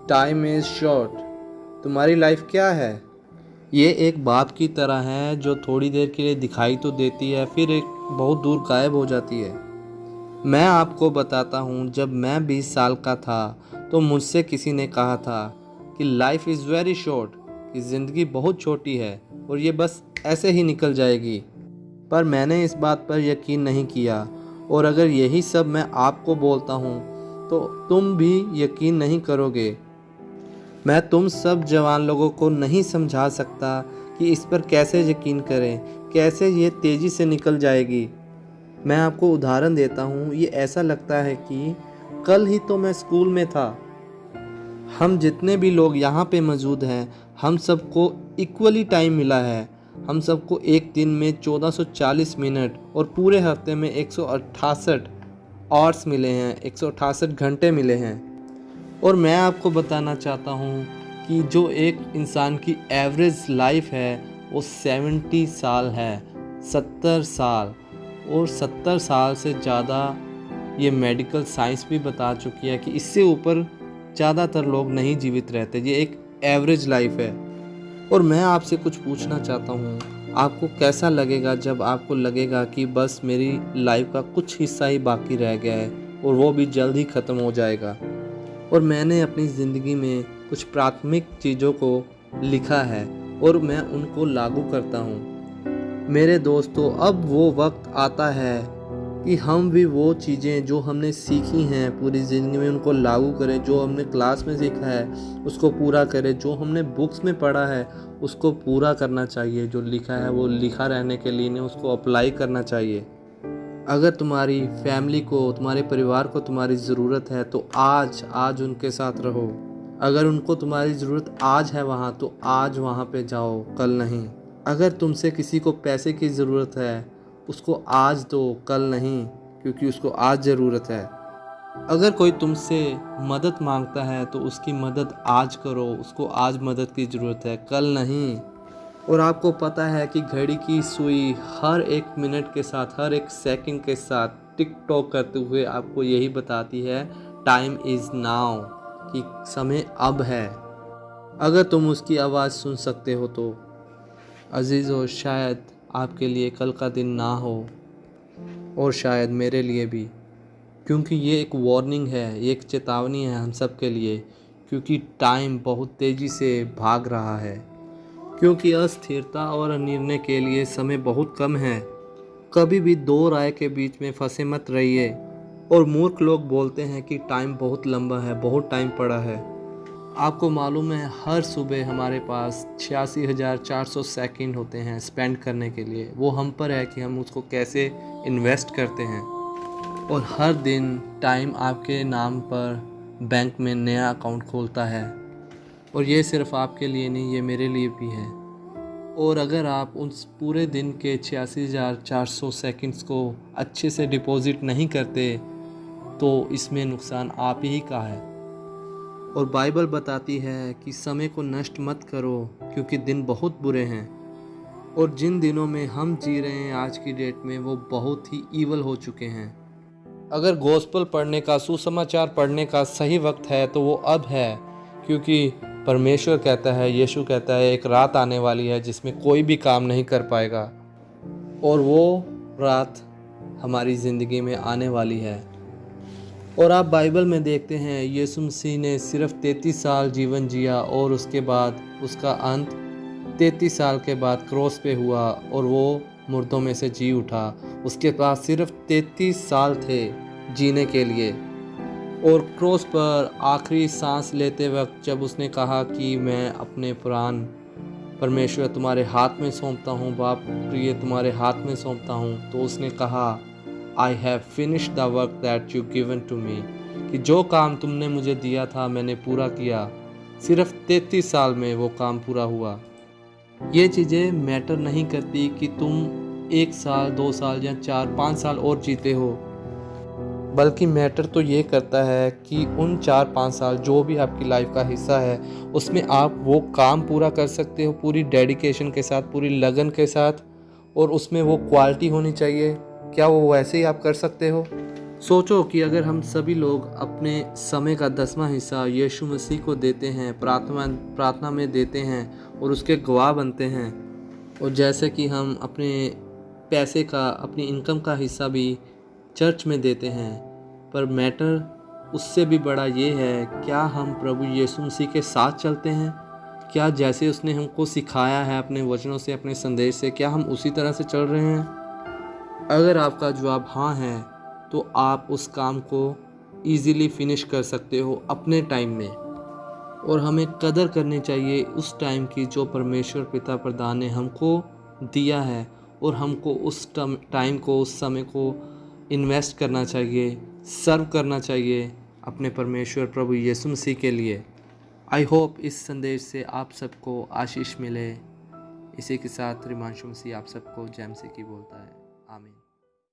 Time is short. तुम्हारी life क्या है? ये एक बात की तरह है जो थोड़ी देर के लिए दिखाई तो देती है, फिर एक बहुत दूर गायब हो जाती है। मैं आपको बताता हूँ, जब मैं 20 साल का था तो मुझसे किसी ने कहा था कि लाइफ इज़ वेरी शॉर्ट, कि ज़िंदगी बहुत छोटी है और ये बस ऐसे ही निकल जाएगी। पर मैंने इस बात पर यकीन नहीं किया, और अगर यही सब मैं आपको बोलता हूँ तो तुम भी यकीन नहीं करोगे। मैं तुम सब जवान लोगों को नहीं समझा सकता कि इस पर कैसे यकीन करें, कैसे ये तेज़ी से निकल जाएगी। मैं आपको उदाहरण देता हूँ, ये ऐसा लगता है कि कल ही तो मैं स्कूल में था। हम जितने भी लोग यहाँ पे मौजूद हैं, हम सबको इक्वली टाइम मिला है। हम सबको एक दिन में 1440 मिनट और पूरे हफ्ते में 168 आवर्स मिले हैं, 168 घंटे मिले हैं। और मैं आपको बताना चाहता हूँ कि जो एक इंसान की एवरेज लाइफ है वो 70 साल है, 70 साल। और 70 साल से ज़्यादा ये मेडिकल साइंस भी बता चुकी है कि इससे ऊपर ज़्यादातर लोग नहीं जीवित रहते। ये एक एवरेज लाइफ है। और मैं आपसे कुछ पूछना चाहता हूँ, आपको कैसा लगेगा जब आपको लगेगा कि बस मेरी लाइफ का कुछ हिस्सा ही बाकी रह गया है और वो भी जल्द ही ख़त्म हो जाएगा। और मैंने अपनी ज़िंदगी में कुछ प्राथमिक चीज़ों को लिखा है और मैं उनको लागू करता हूँ। मेरे दोस्तों, अब वो वक्त आता है कि हम भी वो चीज़ें जो हमने सीखी हैं पूरी ज़िंदगी में उनको लागू करें। जो हमने क्लास में सीखा है उसको पूरा करें, जो हमने बुक्स में पढ़ा है उसको पूरा करना चाहिए। जो लिखा है वो लिखा रहने के लिए नहीं, उसको अप्लाई करना चाहिए। अगर तुम्हारी फैमिली को, तुम्हारे परिवार को तुम्हारी ज़रूरत है तो आज उनके साथ रहो। अगर उनको तुम्हारी ज़रूरत आज है वहाँ, तो आज वहाँ पे जाओ, कल नहीं। अगर तुमसे किसी को पैसे की ज़रूरत है उसको आज दो, कल नहीं, क्योंकि उसको आज ज़रूरत है। अगर कोई तुमसे मदद मांगता है तो उसकी मदद आज करो, उसको आज मदद की ज़रूरत है, कल नहीं। और आपको पता है कि घड़ी की सुई हर एक मिनट के साथ, हर एक सेकंड के साथ टिक टॉक करते हुए आपको यही बताती है, टाइम इज़ नाउ, कि समय अब है। अगर तुम उसकी आवाज़ सुन सकते हो तो अजीज़ों, शायद आपके लिए कल का दिन ना हो, और शायद मेरे लिए भी, क्योंकि ये एक वार्निंग है, ये एक चेतावनी है हम सब के लिए, क्योंकि टाइम बहुत तेज़ी से भाग रहा है। क्योंकि अस्थिरता और अनिर्णय के लिए समय बहुत कम है। कभी भी दो राय के बीच में फंसे मत रहिए। और मूर्ख लोग बोलते हैं कि टाइम बहुत लंबा है, बहुत टाइम पड़ा है। आपको मालूम है, हर सुबह हमारे पास 86,400 सेकंड होते हैं स्पेंड करने के लिए। वो हम पर है कि हम उसको कैसे इन्वेस्ट करते हैं। और हर दिन टाइम आपके नाम पर बैंक में नया अकाउंट खोलता है। और ये सिर्फ आपके लिए नहीं, ये मेरे लिए भी है। और अगर आप उस पूरे दिन के 86,400 सेकंड्स को अच्छे से डिपॉजिट नहीं करते तो इसमें नुकसान आप ही का है। और बाइबल बताती है कि समय को नष्ट मत करो, क्योंकि दिन बहुत बुरे हैं। और जिन दिनों में हम जी रहे हैं आज की डेट में, वो बहुत ही ईवल हो चुके हैं। अगर गॉस्पेल पढ़ने का, सुसमाचार पढ़ने का सही वक्त है तो वो अब है, क्योंकि परमेश्वर कहता है, यीशु कहता है, एक रात आने वाली है जिसमें कोई भी काम नहीं कर पाएगा। और वो रात हमारी ज़िंदगी में आने वाली है। और आप बाइबल में देखते हैं, यीशु मसीह ने सिर्फ 33 साल जीवन जिया और उसके बाद उसका अंत 33 साल के बाद क्रॉस पे हुआ और वो मुर्दों में से जी उठा। उसके पास सिर्फ 33 साल थे जीने के लिए। और क्रॉस पर आखिरी सांस लेते वक्त जब उसने कहा कि मैं अपने प्राण परमेश्वर तुम्हारे हाथ में सौंपता हूँ, बाप प्रिय तुम्हारे हाथ में सौंपता हूँ, तो उसने कहा, I have finished the work that you given to me, कि जो काम तुमने मुझे दिया था मैंने पूरा किया। सिर्फ 33 साल में वो काम पूरा हुआ। ये चीज़ें मैटर नहीं करती कि तुम 1 साल, 2 साल या 4-5 साल और जीते हो, बल्कि मैटर तो ये करता है कि उन 4-5 साल जो भी आपकी लाइफ का हिस्सा है उसमें आप वो काम पूरा कर सकते हो पूरी डेडिकेशन के साथ, पूरी लगन के साथ, और उसमें वो क्वालिटी होनी चाहिए। क्या वो वैसे ही आप कर सकते हो? सोचो कि अगर हम सभी लोग अपने समय का 10वां हिस्सा यीशु मसीह को देते हैं, प्रार्थना में देते हैं और उसके गवाह बनते हैं, और जैसे कि हम अपने पैसे का, अपनी इनकम का हिस्सा भी चर्च में देते हैं, पर मैटर उससे भी बड़ा ये है, क्या हम प्रभु यीशु मसीह के साथ चलते हैं? क्या जैसे उसने हमको सिखाया है अपने वचनों से, अपने संदेश से, क्या हम उसी तरह से चल रहे हैं? अगर आपका जवाब हाँ है तो आप उस काम को ईज़िली फिनिश कर सकते हो अपने टाइम में। और हमें कदर करनी चाहिए उस टाइम की जो परमेश्वर पिता प्रधान ने हमको दिया है, और हमको उस टाइम को, उस समय को इन्वेस्ट करना चाहिए, सर्व करना चाहिए अपने परमेश्वर प्रभु यीशु मसीह के लिए। आई होप इस संदेश से आप सबको आशीष मिले। इसी के साथ रिमांशु मसीह आप सबको जय मसीह की बोलता है।